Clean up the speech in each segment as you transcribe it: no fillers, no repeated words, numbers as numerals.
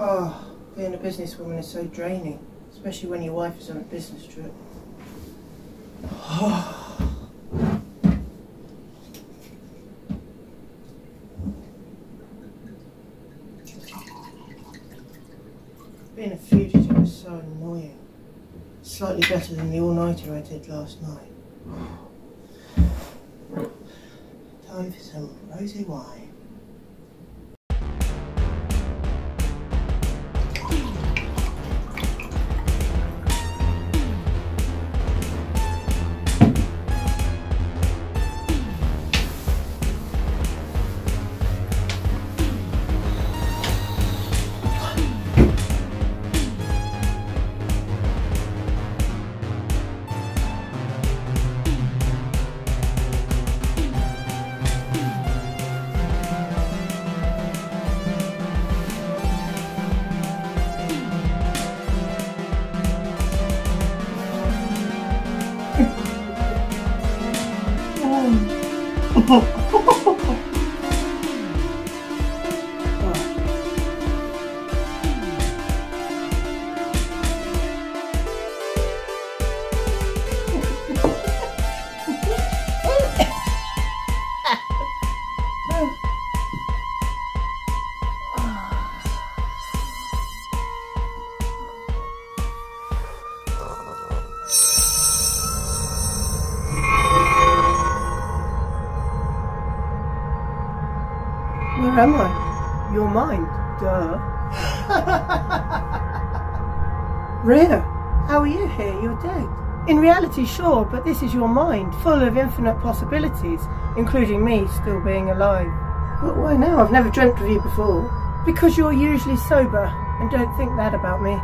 Oh, being a businesswoman is so draining, especially when your wife is on a business trip. Being a fugitive is so annoying. Slightly better than the all-nighter I did last night. Time for some rosé wine. Where am I? Your mind, duh. Rhea, how are you here? You're dead. In reality, sure, but this is your mind, full of infinite possibilities, including me still being alive. But why now? I've never dreamt of you before. Because you're usually sober and don't think that about me.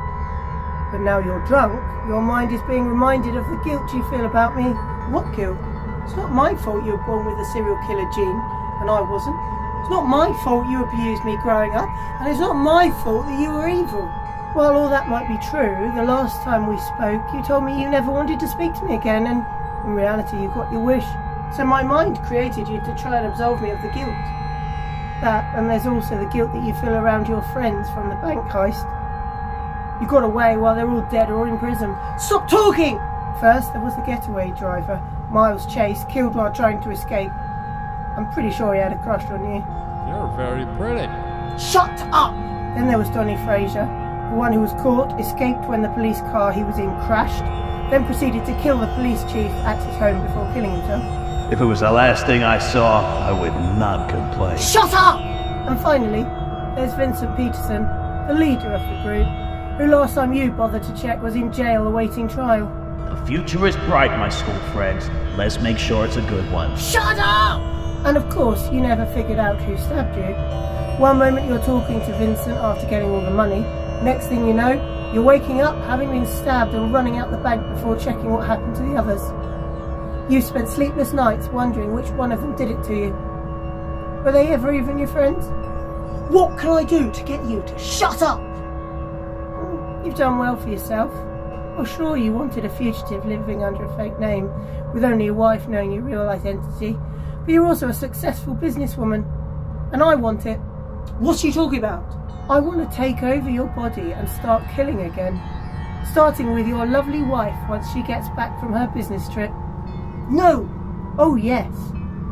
But now you're drunk, your mind is being reminded of the guilt you feel about me. What guilt? It's not my fault you were born with a serial killer gene, and I wasn't. It's not my fault you abused me growing up, and it's not my fault that you were evil. While all that might be true, the last time we spoke, you told me you never wanted to speak to me again, and in reality you got your wish. So my mind created you to try and absolve me of the guilt. That, and there's also the guilt that you feel around your friends from the bank heist. You got away while they're all dead or in prison. Stop talking! First, there was the getaway driver, Miles Chase, killed while trying to escape. I'm pretty sure he had a crush on you. You're very pretty. Shut up! Then there was Donny Fraser, the one who was caught, escaped when the police car he was in crashed, then proceeded to kill the police chief at his home before killing himself. If it was the last thing I saw, I would not complain. Shut up! And finally, there's Vincent Peterson, the leader of the group, who last time you bothered to check was in jail awaiting trial. The future is bright, my school friends. Let's make sure it's a good one. Shut up! And of course, you never figured out who stabbed you. One moment you're talking to Vincent after getting all the money. Next thing you know, you're waking up having been stabbed and running out the bank before checking what happened to the others. You've spent sleepless nights wondering which one of them did it to you. Were they ever even your friends? What can I do to get you to shut up? You've done well for yourself. Well, sure, you wanted a fugitive living under a fake name, with only your wife knowing your real identity. But you're also a successful businesswoman, and I want it. What's she talking about? I want to take over your body and start killing again, starting with your lovely wife once she gets back from her business trip. No! Oh yes,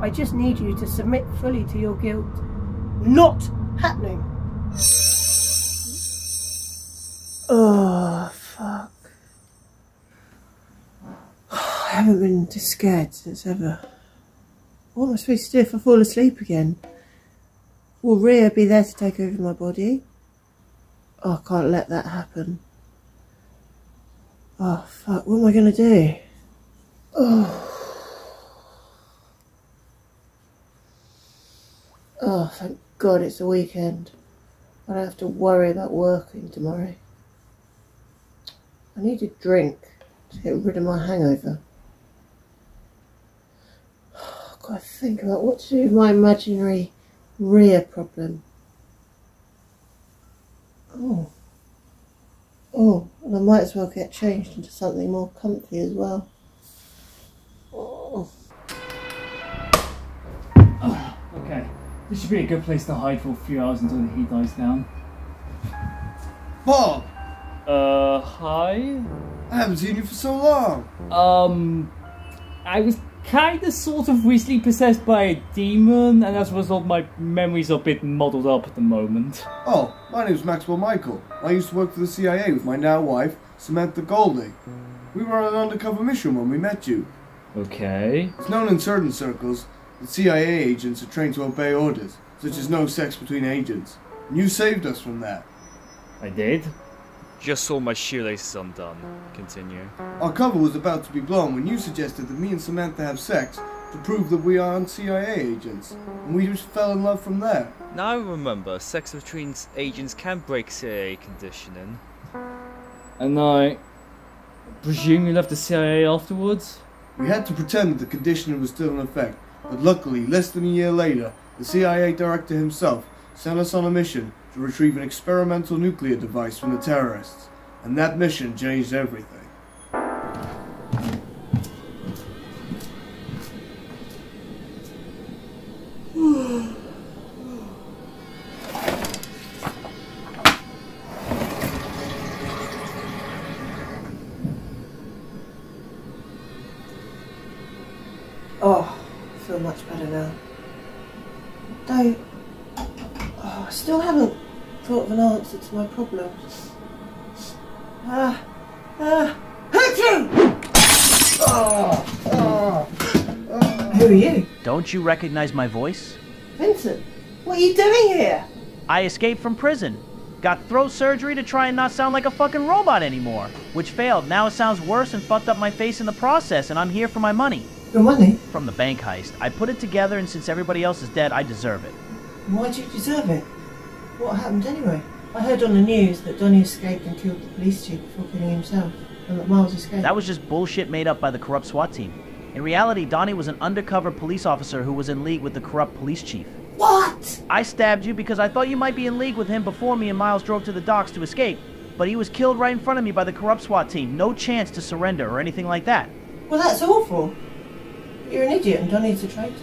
I just need you to submit fully to your guilt. Not happening! Oh, fuck. I haven't been this scared since ever. What am I supposed to do if I fall asleep again? Will Rhea be there to take over my body? Oh, I can't let that happen. Oh, fuck, what am I going to do? Oh. Oh, thank God it's the weekend. I don't have to worry about working tomorrow. I need a drink to get rid of my hangover. I've got to think about what to do with my imaginary Rhea problem. Oh, and I might as well get changed into something more comfy as well. Oh. Okay, this should be a good place to hide for a few hours until the heat dies down. Bob! Hi? I haven't seen you for so long. I was kinda sort of recently possessed by a demon, and as a result my memories are a bit muddled up at the moment. Oh, my name's Maxwell Michael. I used to work for the CIA with my now wife, Samantha Golding. We were on an undercover mission when we met you. Okay. It's known in certain circles that CIA agents are trained to obey orders, such as no sex between agents. And you saved us from that. I did? Just saw my shoelaces undone. Continue. Our cover was about to be blown when you suggested that me and Samantha have sex to prove that we aren't CIA agents. And we just fell in love from there. Now I remember, sex between agents can break CIA conditioning. And I presume you left the CIA afterwards? We had to pretend that the conditioning was still in effect, but luckily, less than a year later, the CIA director himself sent us on a mission to retrieve an experimental nuclear device from the terrorists, and that mission changed everything. Oh, I feel much better now. Though, I still haven't thought of an answer to my problems. Who are you? Don't you recognize my voice? Vincent, what are you doing here? I escaped from prison. Got throat surgery to try and not sound like a fucking robot anymore. Which failed. Now it sounds worse and fucked up my face in the process, and I'm here for my money. Your money? From the bank heist. I put it together, and since everybody else is dead, I deserve it. Why do you deserve it? What happened anyway? I heard on the news that Donnie escaped and killed the police chief before killing himself, and that Miles escaped. That was just bullshit made up by the corrupt SWAT team. In reality, Donnie was an undercover police officer who was in league with the corrupt police chief. What? I stabbed you because I thought you might be in league with him before me and Miles drove to the docks to escape. But he was killed right in front of me by the corrupt SWAT team. No chance to surrender or anything like that. Well, that's awful. You're an idiot and Donnie's a traitor.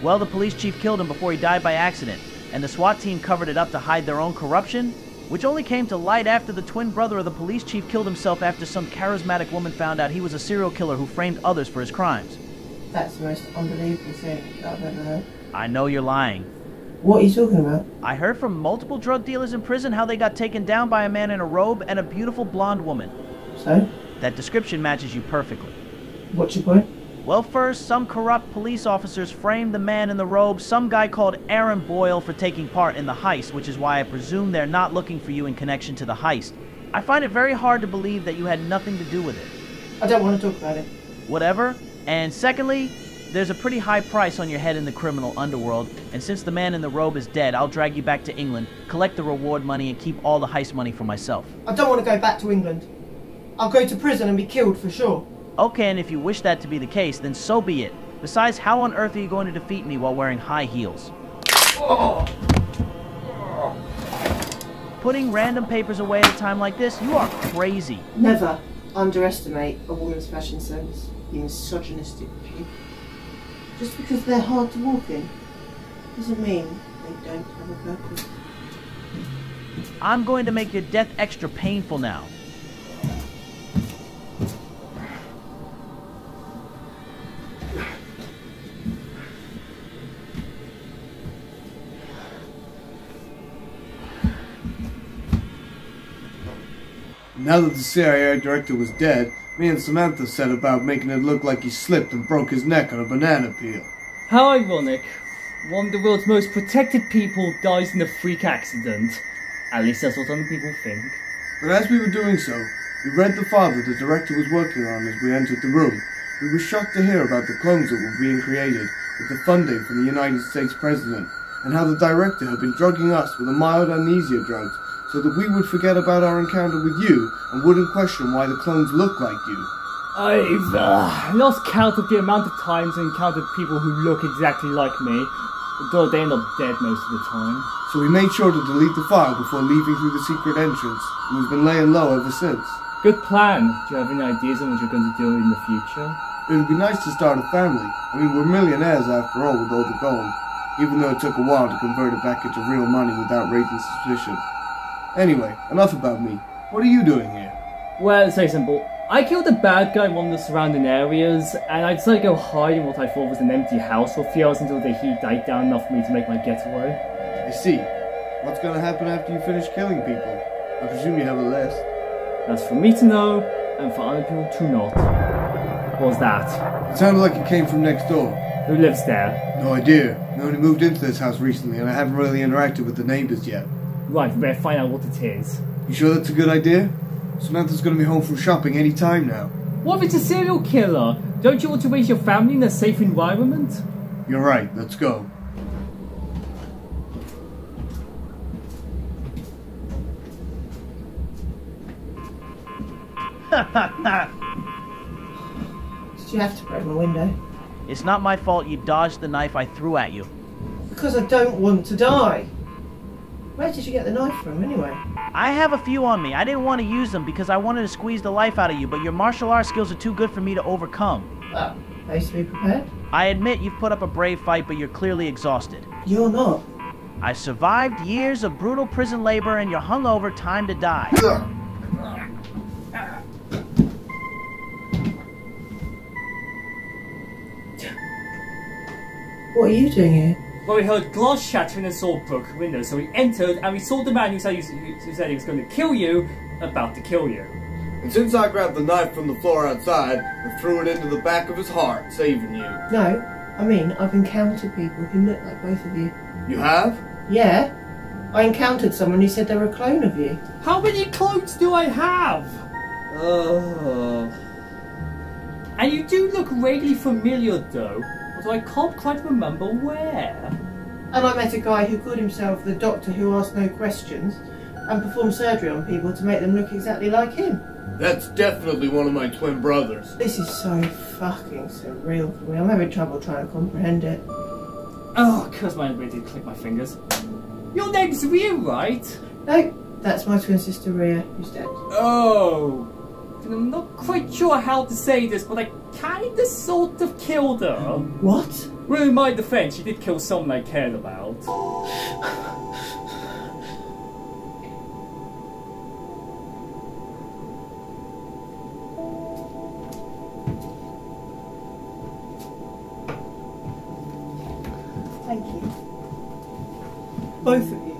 Well, the police chief killed him before he died by accident, and the SWAT team covered it up to hide their own corruption, which only came to light after the twin brother of the police chief killed himself after some charismatic woman found out he was a serial killer who framed others for his crimes. That's the most unbelievable thing that I've ever heard. I know you're lying. What are you talking about? I heard from multiple drug dealers in prison how they got taken down by a man in a robe and a beautiful blonde woman. So? That description matches you perfectly. What's your point? Well, first, some corrupt police officers framed the man in the robe, some guy called Aaron Boyle, for taking part in the heist, which is why I presume they're not looking for you in connection to the heist. I find it very hard to believe that you had nothing to do with it. I don't want to talk about it. Whatever. And secondly, there's a pretty high price on your head in the criminal underworld, and since the man in the robe is dead, I'll drag you back to England, collect the reward money, and keep all the heist money for myself. I don't want to go back to England. I'll go to prison and be killed for sure. Okay, and if you wish that to be the case, then so be it. Besides, how on earth are you going to defeat me while wearing high heels? Putting random papers away at a time like this, you are crazy. Never underestimate a woman's fashion sense, you misogynistic pig. Just because they're hard to walk in doesn't mean they don't have a purpose. I'm going to make your death extra painful now. Now that the CIA director was dead, me and Samantha set about making it look like he slipped and broke his neck on a banana peel. How ironic. One of the world's most protected people dies in a freak accident. At least that's what other people think. But as we were doing so, we read the file that the director was working on as we entered the room. We were shocked to hear about the clones that were being created with the funding from the United States President, and how the director had been drugging us with a mild amnesia drugs so that we would forget about our encounter with you and wouldn't question why the clones looked like you. I've lost count of the amount of times I encountered people who look exactly like me, though they end up dead most of the time. So we made sure to delete the file before leaving through the secret entrance, and we've been laying low ever since. Good plan. Do you have any ideas on what you're going to do in the future? It would be nice to start a family. I mean, we're millionaires after all with all the gold, even though it took a while to convert it back into real money without raising suspicion. Anyway, enough about me. What are you doing here? Well, it's very simple. I killed a bad guy in one of the surrounding areas, and I decided to go hide in what I thought was an empty house for a few hours until the heat died down enough for me to make my getaway. I see. What's gonna happen after you finish killing people? I presume you have a list. That's for me to know, and for other people to not. What was that? It sounded like it came from next door. Who lives there? No idea. I only moved into this house recently and I haven't really interacted with the neighbours yet. Right, we better find out what it is. You sure that's a good idea? Samantha's gonna be home from shopping any time now. What if it's a serial killer? Don't you want to raise your family in a safe environment? You're right, let's go. Did you have to break my window? It's not my fault you dodged the knife I threw at you. Because I don't want to die. Where did you get the knife from, anyway? I have a few on me. I didn't want to use them because I wanted to squeeze the life out of you, but your martial arts skills are too good for me to overcome. Well, best to be prepared. I admit you've put up a brave fight, but you're clearly exhausted. You're not. I survived years of brutal prison labor and you're hungover, time to die. What are you doing here? Well, we heard glass shattering and saw a broken window, so we entered and we saw the man who said he was going to kill you, about to kill you. And since I grabbed the knife from the floor outside and threw it into the back of his heart, saving you. No, I mean, I've encountered people who look like both of you. You have? Yeah. I encountered someone who said they were a clone of you. How many clones do I have? And you do look vaguely familiar though, although I can't quite remember where. And I met a guy who called himself the doctor who asked no questions and performed surgery on people to make them look exactly like him. That's definitely one of my twin brothers. This is so fucking surreal for me. I'm having trouble trying to comprehend it. Oh, curse my ability to click my fingers. Your name's Rhea, right? No, that's my twin sister Rhea, who's dead. Oh. And I'm not quite sure how to say this, but I kinda sort of killed her. What? Well, in my defense, she did kill someone I cared about. Thank you. Both of you.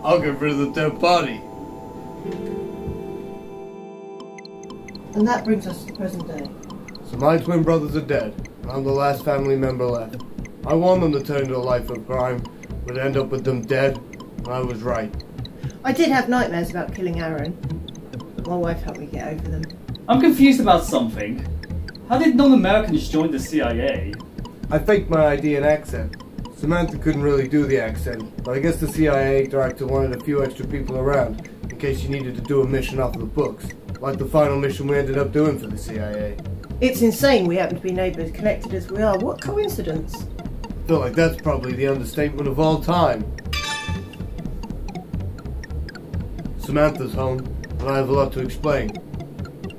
I'll get rid of the dead body. And that brings us to the present day. So my twin brothers are dead. I'm the last family member left. I want them to turn to a life of crime, but end up with them dead, and I was right. I did have nightmares about killing Aaron. My wife helped me get over them. I'm confused about something. How did non-Americans join the CIA? I faked my ID and accent. Samantha couldn't really do the accent, but I guess the CIA director wanted a few extra people around in case she needed to do a mission off of the books, like the final mission we ended up doing for the CIA. It's insane we happen to be neighbours, connected as we are. What coincidence? I feel like that's probably the understatement of all time. Samantha's home, and I have a lot to explain.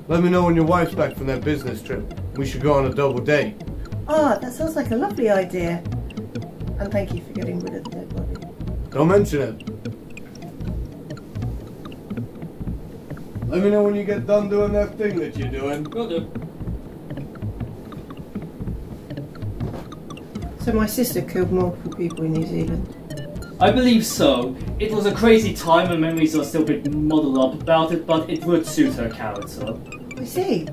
Let me know when your wife's back from that business trip. We should go on a double date. Ah, that sounds like a lovely idea. And thank you for getting rid of the dead body. Don't mention it. Let me know when you get done doing that thing that you're doing. Will do. So my sister killed multiple people in New Zealand. I believe so. It was a crazy time and memories are still a bit muddled up about it, but it would suit her character. I see.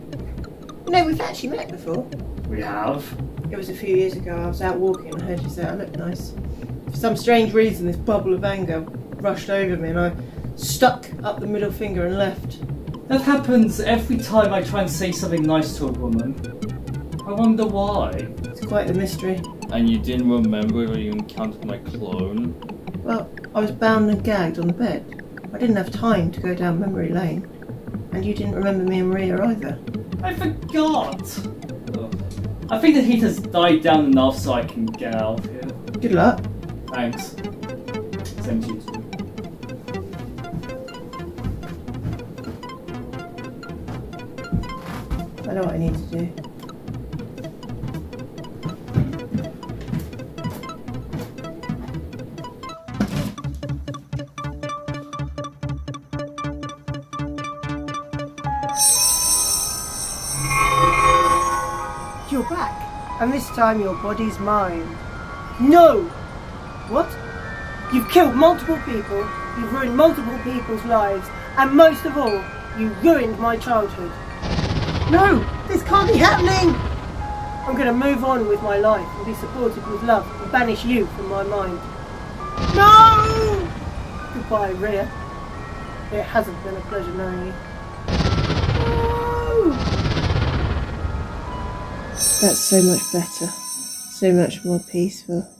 No, we've actually met before. We have. It was a few years ago. I was out walking and I heard you say I looked nice. For some strange reason, this bubble of anger rushed over me and I stuck up the middle finger and left. That happens every time I try and say something nice to a woman. I wonder why. It's quite the mystery. And you didn't remember when you encountered my clone? Well, I was bound and gagged on the bed. I didn't have time to go down memory lane. And you didn't remember me and Maria either. I forgot! Ugh. I think the heat has died down enough so I can get out of here. Good luck. Thanks. Same to you too. I know what I need to do. you're back, and this time your body's mine. No! What? You've killed multiple people, you've ruined multiple people's lives, and most of all, you ruined my childhood. No! This can't be happening! I'm going to move on with my life and be supported with love and banish you from my mind. No! Goodbye, Rhea. It hasn't been a pleasure knowing you. No! That's so much better. So much more peaceful.